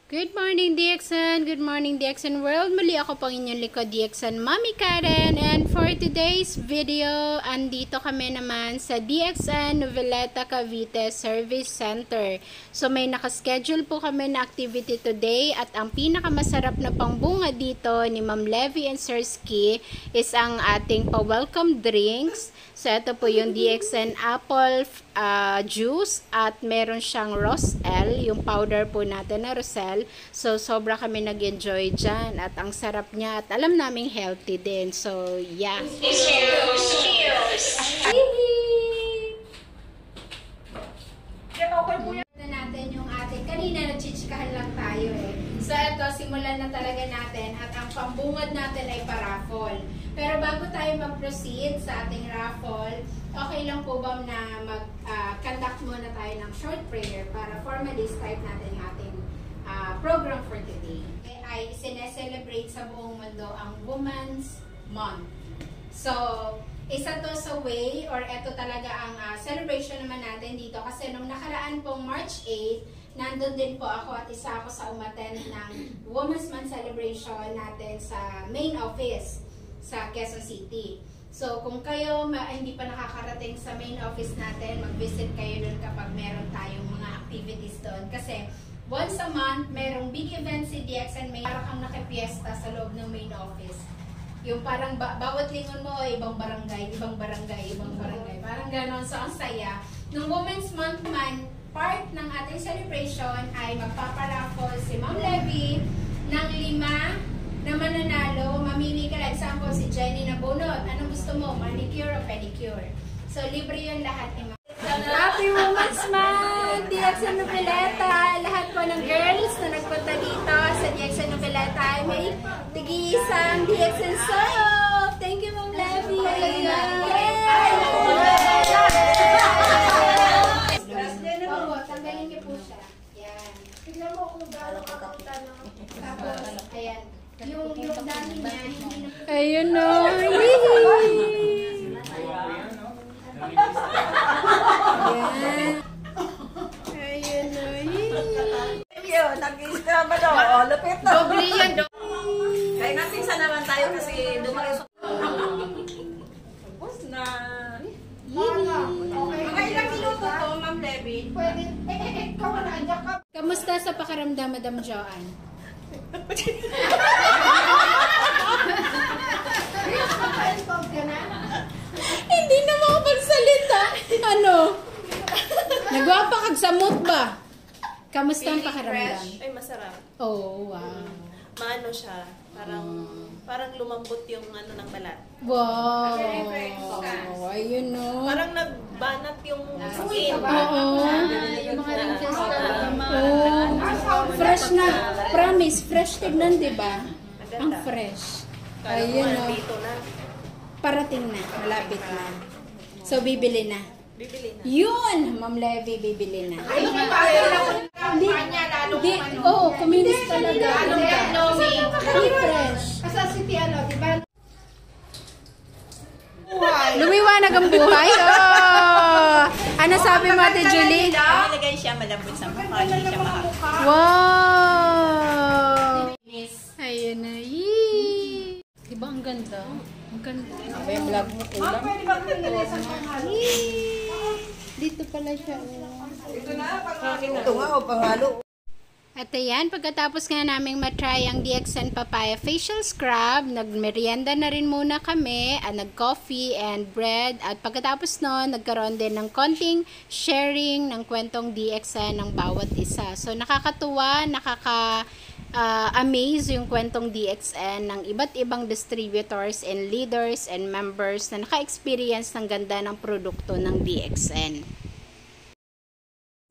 Good morning, DXN! Good morning, DXN World! Muli ako pang inyong likod, DXN Mami Karen. And for today's video, andito kami naman sa DXN Noveleta Cavite Service Center. So may nakaschedule po kami na activity today at ang pinakamasarap na pangbunga dito ni Ma'am Levy and Sir Ski is ang ating pa-welcome drinks. So ito po yung DXN apple juice at meron siyang Roselle, yung powder po natin na Roselle. So sobra kami nag-enjoy dyan at ang sarap niya at alam naming healthy din. So yeah. Cheers! Cheers! Natin yung ating, kanina nagchichikahan lang tayo eh. So ito, simulan na talaga natin at ang pambungad natin ay paraffol. Pero bago tayo mag-proceed sa ating raffle, okay lang po ba na mag-conduct muna tayo ng short prayer para formally start natin yung ating program for today. Okay, ay sineselebrate sa buong mundo ang Women's Month. So, isa to sa way, or ito talaga ang celebration naman natin dito kasi nung nakaraan pong March 8, nandun din po ako at isa ako sa umattend ng Women's Month celebration natin sa main office sa Quezon City. So, kung kayo hindi pa nakakarating sa main office natin, mag-visit kayo doon kapag meron tayong mga activities doon. Kasi, once a month, merong big event si DXN, may parang kang nakipiesta sa loob ng main office. Yung parang bawat lingon mo, ibang barangay, ibang barangay, ibang barangay. Parang ganon. So, ang saya. Nung Women's Month man, part ng ating celebration ay magpaparaffle si Ma'am Levy ng 5 na mananalo. Mamili ka, example, si Jenny na bunot. Anong gusto mo? Manicure o pedicure? So, libre yun lahat ni Ma'am. Happy Women's Month! DXN Noveleta! Lahat po ng girls na nagpunta dito sa DXN Noveleta ay may tig-isang DXN soap! Thank you, Ma'am Levy! Tanggalin niyo po siya. Yan. Tignan mo kung gano'ng kakauta na. Tapos, ayan. Yung dami niya, hindi na... Ayun o! Ayun o! Yun, nag-i-scrub na daw. O, lupit na. Doble yan, Kaya natin sa naman tayo kasi dumaki sa... Tapos na. Mga ilang minuto to, Ma'am Levy? Pwede. Ikaw na, andyan ka. Kamusta sa pakaramdam, Madam Joanne? Naka-involve ka na? Hindi na makapagsalita. Ano? Nagwapakagsamot ba? Kamusta ang pakaramdam? Ay, masarap. Oh, wow. Maano siya, parang lumambot yung ano ng balat. Wow. Ayun no. Parang nagbanat yung skin. Oo. Yung mga wrinkles na. Oh. Fresh na. Promise, fresh tignan, di ba? Ang Maganda. fresh. Parang Ayun no. dito na. Parating na. Malapit na. So, bibili na. Bibili na. Yun! Ma'am Levy, bibili na. Ay, yung bagay na kung kanya, lalo Di, oo, kuminis talaga. Hindi fresh. Kasi si Tiano, di ba? Lumiwanag ang buhay. Oh! Ano sabi mo, Ate Julie? Nilagay siya malambot sa mukha. Hindi siya mahal. Wow! Ayun na. Yee! Diba ang ganda? Ang ganda. Ako yung vlog mo kulang. Pwede ba pinilisan sa pangalo? Dito pala siya. Ito nga, o pangalo. At ayan, pagkatapos nga naming matry ang DXN Papaya Facial Scrub, nagmerienda na rin muna kami, nag-coffee and bread. At pagkatapos nun, nagkaroon din ng konting sharing ng kwentong DXN ng bawat isa. So nakakatuwa, amaze yung kwentong DXN ng iba't ibang distributors and leaders and members na naka-experience ng ganda ng produkto ng DXN.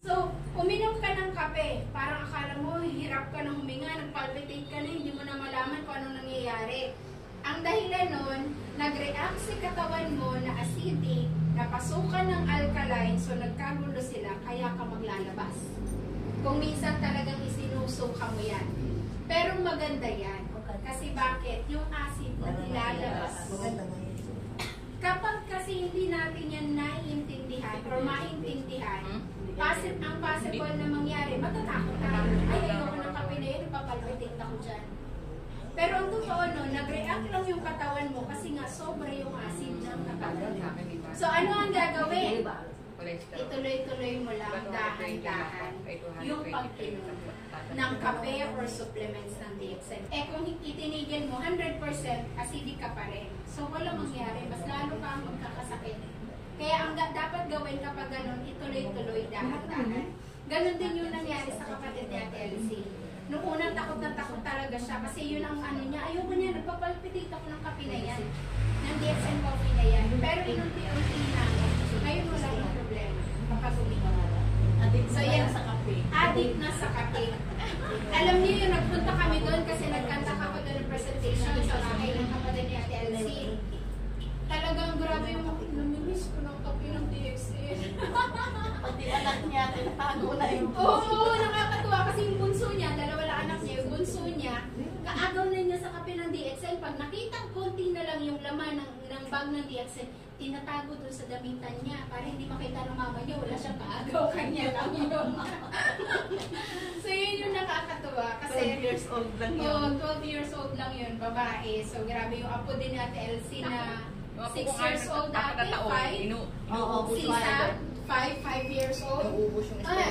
So, uminom ka ng kape, parang akala mo, hirap ka ng huminga, nagpalpitate ka na, hindi mo na malaman kung anong nangyayari. Ang dahilan nun, nag-react si katawan mo na acidic, napasukan ng alkaline, so nagkagulo sila, kaya ka maglalabas. Kung minsan talagang isinusuka mo yan. Pero maganda yan. Kasi bakit? Yung acid na nilalabas mo. Kapag kasi hindi natin yan naiintindihan or maintindihan, ang possible na mangyari, matatakot tayo. Ay, ayoko ng kape na ako dyan. Pero ang totoo nun, nag-react lang yung katawan mo kasi nga sobra yung acid ng katawan. So ano ang gagawin? Ituloy-tuloy mo lang dahan-dahan yung pag-inom ng kape or supplements ng DXN. Eh kung itinigil mo, 100% acidic ka pa rin. So wala mangyari, mas lalo ka ang magkakasakit. Kaya ang dapat gawin kapag ganun, ituloy-tuloy dahan-dahan. Ganon din yung nangyari sa kapatid ni Ate Elsie. Noong unang takot na takot talaga siya kasi yun ang ano niya, ayoko niya, nagpapalpitate ako ng kape na yan. Ng DXN coffee na yan. Pero inunti-unti na. Ngayon wala yung problema. Kapag uminom. So yan, addict na sa kape. Alam niyo yung nagpunta kami doon kasi nagkanta ako doon ng presentation sa bahay ng kapatid ni Ate Elsie. Talagang grabe yung namimiss ko ng kape ng DXN. Pati anak niya, tinatago na yung Oo, nakakatuwa kasi yung bunso niya, dalawa lang anak niya, yung bunso niya, kaagaw na niya sa kape ng DXN. Pag nakita konti na lang yung laman ng bag ng DXN, tinatago doon sa damitan niya para hindi makita ng mama niya, wala siyang kaagaw, kanya lang yun. So yun yung nakakatuwa kasi 12 years old lang yun. Oo, 12 years old lang yun, babae. So grabe yung apo din ni Ate Elsie na 6 years old dati, 5. Si Sam, 5 years old.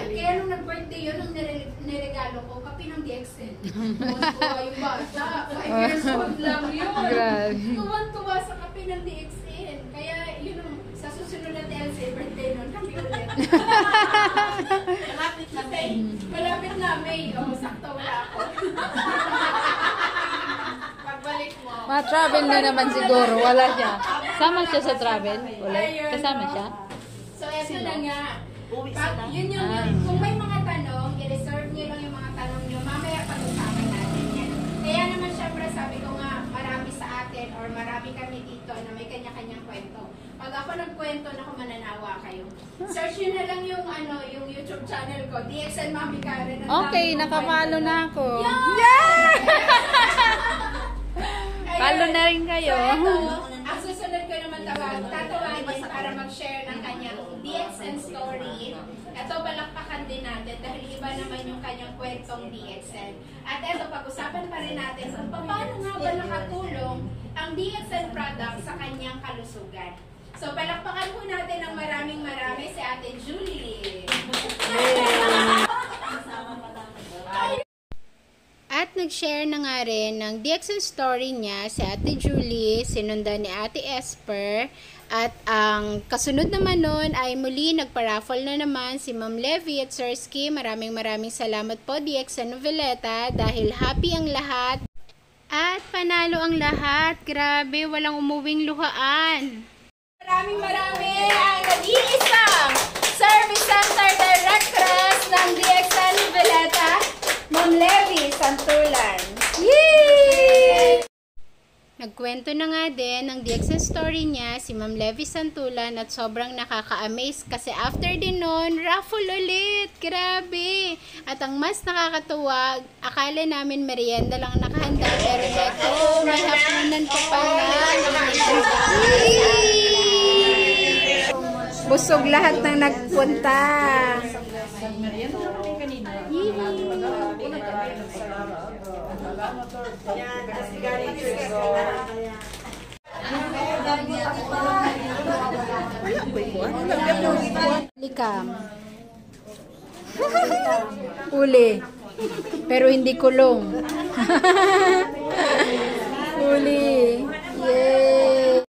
Kaya nung nag-birthday yun, nung niregalo ko, kape ng DXN. Tuwan-tuwa yung bata. 5 years old lang yun. Tuwan-tuwa sa kape ng DXN. Kaya yun ang sa susunod na DLC, birthday nun, kape ulit. Malapit na May. Malapit na May. O, sakto wala ako. Pagbalik mo. Ma-travel na naman siguro. Wala siya. Sama siya sa travel? Ulit? Kasama siya? So, eto na nga. Uwi sila. Yun yung, kung may mga tanong, i-reserve nyo lang yung mga tanong nyo. Mamaya pag-usapan natin yan. Kaya naman syempre sabi ko nga, marami sa atin or marami kami dito na may kanya-kanyang kwento. Pag ako nagkwento, naku, mananawa kayo. Search nyo na lang yung, yung YouTube channel ko, DXN Mami Karen. Okay, nakapalo na ako. Yeah! Follow na rin kayo. So, ito, ang susunod ko naman tatawagin para mag-share ng kanyang DXN story. Ito, balakpakan din natin dahil iba naman yung kanyang kwentong DXN. At ito, pag-usapan pa rin natin kung paano nga ba nakatulong ang DXN product sa kanyang kalusugan. So, balakpakan po natin ng maraming si Ate Julie. At nag-share na nga rin ng DXN story niya si Ate Julie, sinundan ni Ate Esper. At ang kasunod naman nun ay muli nagpa-raffle na naman si Ma'am Levy at Sir Ski. Maraming salamat po DXN Noveleta dahil happy ang lahat. At panalo ang lahat. Grabe, walang umuwing luhaan. Maraming ang nag-iisang Service Center Directress ng DXN Noveleta, Ma'am Levy Santulan. Yay! Nagkwento na nga din ng DXN story niya si Ma'am Levy Santulan at sobrang nakaka-amaze kasi after din nun, raffle ulit. Grabe! At ang mas nakakatuwa, akala namin merienda lang nakahanda pero neto, may hapunan pa pala. Busog lahat ng nagpunta. Likam. Uli. Pero hindi kulong. Uli. Yay!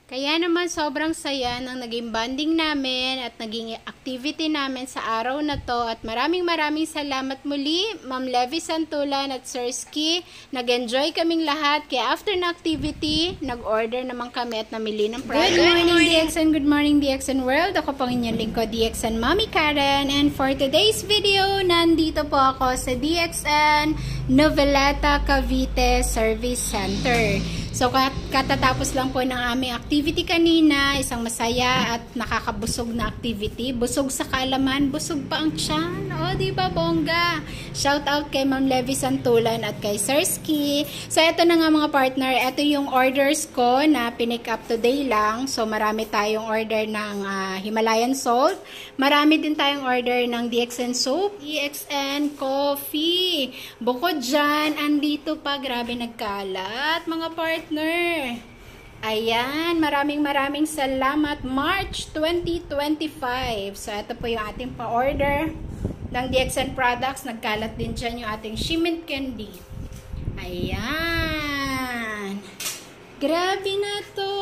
Kaya naman sobrang saya ng naging bonding namin at naging activity namin sa araw na to at maraming salamat muli Ma'am Levy Santulan at Sir Ski. Nag-enjoy kaming lahat kaya after na activity, nag-order naman kami at namili ng product. Good morning DXN, good morning DXN World. Ako pang inyong lingkod DXN Mami Karen and for today's video, nandito po ako sa DXN Noveleta Cavite Service Center. So, katatapos lang po ng aming activity kanina, isang masaya at nakakabusog na activity. Busog sa kaalaman, busog pa ang tiyan. Oh, di ba bongga? Shout out kay Ma'am Levi Santulan at kay Sir Ski. So, ito na nga mga partner. Ito yung orders ko na pinick up today lang. So, marami tayong order ng Himalayan salt. Marami din tayong order ng DXN soap, DXN coffee. Bukod dyan, andito pa, grabe nagkalat mga partner. Ayan, maraming salamat. March 2025. So, ito po yung ating pa-order ng DXN products. Nagkalat din dyan yung ating Shimint Candy. Ayan. Grabe na to.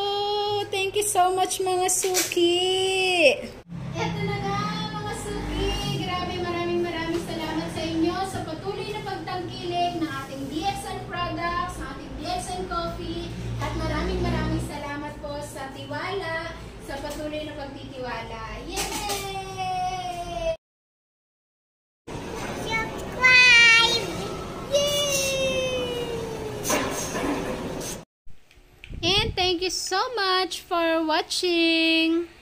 Thank you so much mga suki. Ito na nga mga suki. Grabe, maraming salamat sa inyo sa patuloy na pagtangkilik ng ating DXN products, ng ating DXN coffee. At maraming salamat po sa tiwala, sa patuloy na pagtitiwala. Yay! Subscribe! Yay! And thank you so much for watching!